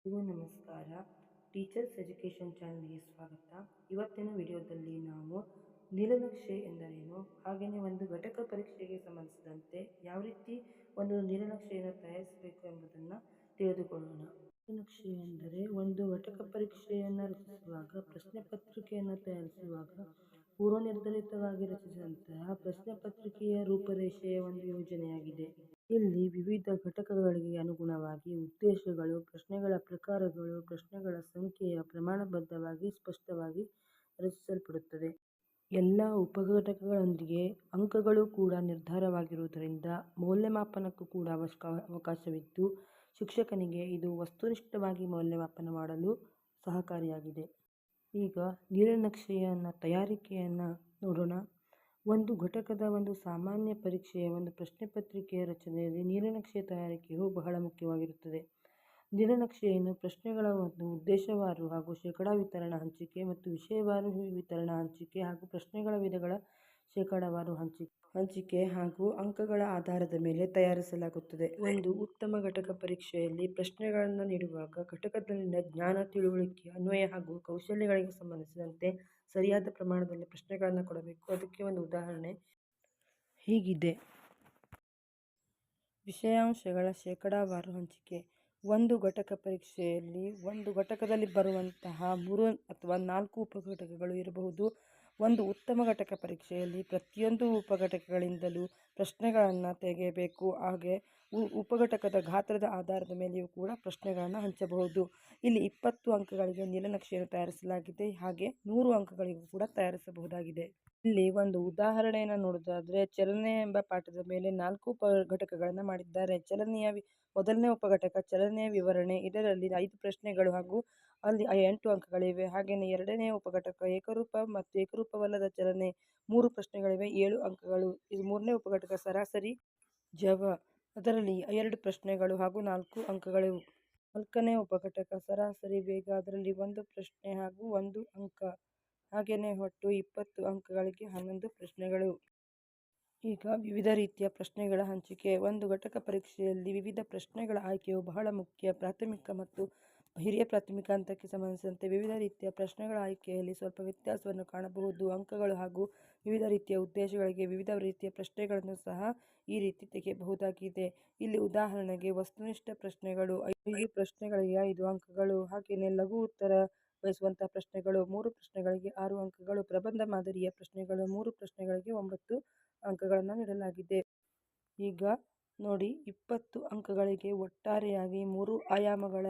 ಎಲ್ರಿಗೂ ನಮಸ್ಕಾರ. Teachers education ಚಾನಲ್ಗೆ ಸ್ವಾಗತ. ಇವತ್ತಿನ ವಿಡಿಯೋದಲ್ಲಿ ನಾವು ನೀಲನಕ್ಷೆ ಎಂದರೇನು, ಹಾಗೆಯೇ ಒಂದು ಘಟಕ ಪರೀಕ್ಷೆಗೆ ಸಂಬಂಧಿಸಿದಂತೆ ಯಾವ ರೀತಿ ಒಂದು ನೀಲನಕ್ಷೆಯನ್ನು ತಯಾರಿಸಬೇಕು ಎಂಬುದನ್ನು ತಿಳಿದುಕೊಳ್ಳೋಣ. ನೀಲನಕ್ಷೆ ಎಂದರೆ ಒಂದು ಘಟಕ ಪರೀಕ್ಷೆಯನ್ನು ರಚಿಸುವಾಗ, ಪ್ರಶ್ನೆ ಪತ್ರಿಕೆಯನ್ನು ತಯಾರಿಸುವಾಗ ಪೂರ್ವನಿರ್ಧರಿತವಾಗಿ ರಚಿಸಿದಂತಹ ಪ್ರಶ್ನೆ ಪತ್ರಿಕೆಯ ರೂಪರೇಷೆಯ ಒಂದು ಯೋಜನೆಯಾಗಿದೆ. ಇಲ್ಲಿ ವಿವಿಧ ಘಟಕಗಳಿಗೆ ಅನುಗುಣವಾಗಿ ಉದ್ದೇಶಗಳು, ಪ್ರಶ್ನೆಗಳ ಪ್ರಕಾರಗಳು, ಪ್ರಶ್ನೆಗಳ ಸಂಖ್ಯೆಯ ಪ್ರಮಾಣಬದ್ಧವಾಗಿ ಸ್ಪಷ್ಟವಾಗಿ ರಚಿಸಲ್ಪಡುತ್ತದೆ. ಎಲ್ಲ ಉಪಘಟಕಗಳೊಂದಿಗೆ ಅಂಕಗಳು ಕೂಡ ನಿರ್ಧಾರವಾಗಿರುವುದರಿಂದ ಮೌಲ್ಯಮಾಪನಕ್ಕೂ ಕೂಡ ಅವಕಾಶವಿದ್ದು, ಶಿಕ್ಷಕನಿಗೆ ಇದು ವಸ್ತುನಿಷ್ಠವಾಗಿ ಮೌಲ್ಯಮಾಪನ ಮಾಡಲು ಸಹಕಾರಿಯಾಗಿದೆ. ಈಗ ನೀಲನಕ್ಷೆಯ ತಯಾರಿಕೆಯನ್ನು ನೋಡೋಣ. ಒಂದು ಘಟಕದ ಒಂದು ಸಾಮಾನ್ಯ ಪರೀಕ್ಷೆಯ ಒಂದು ಪ್ರಶ್ನೆ ಪತ್ರಿಕೆಯ ರಚನೆಯಲ್ಲಿ ನೀಲನಕ್ಷೆಯ ತಯಾರಿಕೆಯು ಬಹಳ ಮುಖ್ಯವಾಗಿರುತ್ತದೆ. ನೀಲನಕ್ಷೆಯನ್ನು ಪ್ರಶ್ನೆಗಳ ಒಂದು ಉದ್ದೇಶವಾರು ಹಾಗೂ ಶೇಕಡಾ ವಿತರಣಾ ಹಂಚಿಕೆ ಮತ್ತು ವಿಷಯವಾರು ವಿತರಣಾ ಹಂಚಿಕೆ ಹಾಗೂ ಪ್ರಶ್ನೆಗಳ ವಿಧಗಳ ಶೇಕಡಾವಾರು ಹಂಚಿಕೆ ಹಾಗೂ ಅಂಕಗಳ ಆಧಾರದ ಮೇಲೆ ತಯಾರಿಸಲಾಗುತ್ತದೆ. ಒಂದು ಉತ್ತಮ ಘಟಕ ಪರೀಕ್ಷೆಯಲ್ಲಿ ಪ್ರಶ್ನೆಗಳನ್ನು ನೀಡುವಾಗ ಘಟಕದಲ್ಲಿನ ಜ್ಞಾನ, ತಿಳುವಳಿಕೆ, ಅನ್ವಯ ಹಾಗೂ ಕೌಶಲ್ಯಗಳಿಗೆ ಸಂಬಂಧಿಸಿದಂತೆ ಸರಿಯಾದ ಪ್ರಮಾಣದಲ್ಲಿ ಪ್ರಶ್ನೆಗಳನ್ನು ಕೊಡಬೇಕು. ಅದಕ್ಕೆ ಒಂದು ಉದಾಹರಣೆ ಹೀಗಿದೆ. ವಿಷಯಾಂಶಗಳ ಶೇಕಡಾವಾರು ಹಂಚಿಕೆ. ಒಂದು ಘಟಕ ಪರೀಕ್ಷೆಯಲ್ಲಿ ಒಂದು ಘಟಕದಲ್ಲಿ ಬರುವಂತಹ 3 ಅಥವಾ 4 ಉಪಘಟಕಗಳು ಇರಬಹುದು. ಒಂದು ಉತ್ತಮ ಘಟಕ ಪರೀಕ್ಷೆಯಲ್ಲಿ ಪ್ರತಿಯೊಂದು ಉಪಘಟಕಗಳಿಂದಲೂ ಪ್ರಶ್ನೆಗಳನ್ನು ತೆಗೆಯಬೇಕು. ಹಾಗೆ ಉಪಘಟಕದ ಗಾತ್ರದ ಆಧಾರದ ಮೇಲೆಯೂ ಕೂಡ ಪ್ರಶ್ನೆಗಳನ್ನು ಹಂಚಬಹುದು. ಇಲ್ಲಿ 20 ಅಂಕಗಳಿಗೆ ನೀಲನಕ್ಷೆಯನ್ನು ತಯಾರಿಸಲಾಗಿದೆ. ಹಾಗೆ 100 ಅಂಕಗಳಿಗೂ ಕೂಡ ತಯಾರಿಸಬಹುದಾಗಿದೆ. ಇಲ್ಲಿ ಒಂದು ಉದಾಹರಣೆಯನ್ನು ನೋಡೋದಾದರೆ, ಚಲನೆ ಎಂಬ ಪಾಠದ ಮೇಲೆ 4 ಉಪಘಟಕಗಳನ್ನು ಮಾಡಿದ್ದಾರೆ. ಚಲನೆಯ ಮೊದಲನೇ ಉಪಘಟಕ ಚಲನೆಯ ವಿವರಣೆ, ಇದರಲ್ಲಿ 5 ಪ್ರಶ್ನೆಗಳು ಹಾಗೂ ಅಲ್ಲಿ 8 ಅಂಕಗಳಿವೆ. ಹಾಗೆಯೇ ಎರಡನೇ ಉಪಘಟಕ ಏಕರೂಪ ಮತ್ತು ಏಕರೂಪವಲ್ಲದ ಚಲನೆ, 3 ಪ್ರಶ್ನೆಗಳಿವೆ, 7 ಅಂಕಗಳು. ಇದು ಮೂರನೇ ಉಪಘಟಕ ಸರಾಸರಿ ಜವ, ಅದರಲ್ಲಿ 2 ಪ್ರಶ್ನೆಗಳು ಹಾಗೂ 4 ಅಂಕಗಳು. ನಾಲ್ಕನೇ ಉಪಘಟಕ ಸರಾಸರಿ ವೇಗ, ಅದರಲ್ಲಿ 1 ಪ್ರಶ್ನೆ ಹಾಗೂ 1 ಅಂಕ. ಹಾಗೆಯೇ ಒಟ್ಟು 20 ಅಂಕಗಳಿಗೆ 11 ಪ್ರಶ್ನೆಗಳು. ಈಗ ವಿವಿಧ ರೀತಿಯ ಪ್ರಶ್ನೆಗಳ ಹಂಚಿಕೆ. ಒಂದು ಘಟಕ ಪರೀಕ್ಷೆಯಲ್ಲಿ ವಿವಿಧ ಪ್ರಶ್ನೆಗಳ ಆಯ್ಕೆಯು ಬಹಳ ಮುಖ್ಯ. ಪ್ರಾಥಮಿಕ ಮತ್ತು ಹಿರಿಯ ಪ್ರಾಥಮಿಕ ಹಂತಕ್ಕೆ ಸಂಬಂಧಿಸಿದಂತೆ ವಿವಿಧ ರೀತಿಯ ಪ್ರಶ್ನೆಗಳ ಆಯ್ಕೆಯಲ್ಲಿ ಸ್ವಲ್ಪ ವ್ಯತ್ಯಾಸವನ್ನು ಕಾಣಬಹುದು. ಅಂಕಗಳು ಹಾಗೂ ವಿವಿಧ ರೀತಿಯ ಉದ್ದೇಶಗಳಿಗೆ ವಿವಿಧ ರೀತಿಯ ಪ್ರಶ್ನೆಗಳನ್ನು ಸಹ ಈ ರೀತಿ ತೆಗೆಯಬಹುದಾಗಿದೆ. ಇಲ್ಲಿ ಉದಾಹರಣೆಗೆ ವಸ್ತುನಿಷ್ಠ ಪ್ರಶ್ನೆಗಳು 5 ಪ್ರಶ್ನೆಗಳಿಗೆ 5 ಅಂಕಗಳು. ಹಾಗೆಯೇ ಲಘು ಉತ್ತರ ಬಯಸುವಂತಹ ಪ್ರಶ್ನೆಗಳು 3 ಪ್ರಶ್ನೆಗಳಿಗೆ 6 ಅಂಕಗಳು. ಪ್ರಬಂಧ ಮಾದರಿಯ ಪ್ರಶ್ನೆಗಳು 3 ಪ್ರಶ್ನೆಗಳಿಗೆ 9 ಅಂಕಗಳನ್ನು ನೀಡಲಾಗಿದೆ. ಈಗ ನೋಡಿ, 20 ಅಂಕಗಳಿಗೆ ಒಟ್ಟಾರೆಯಾಗಿ 3 ಆಯಾಮಗಳ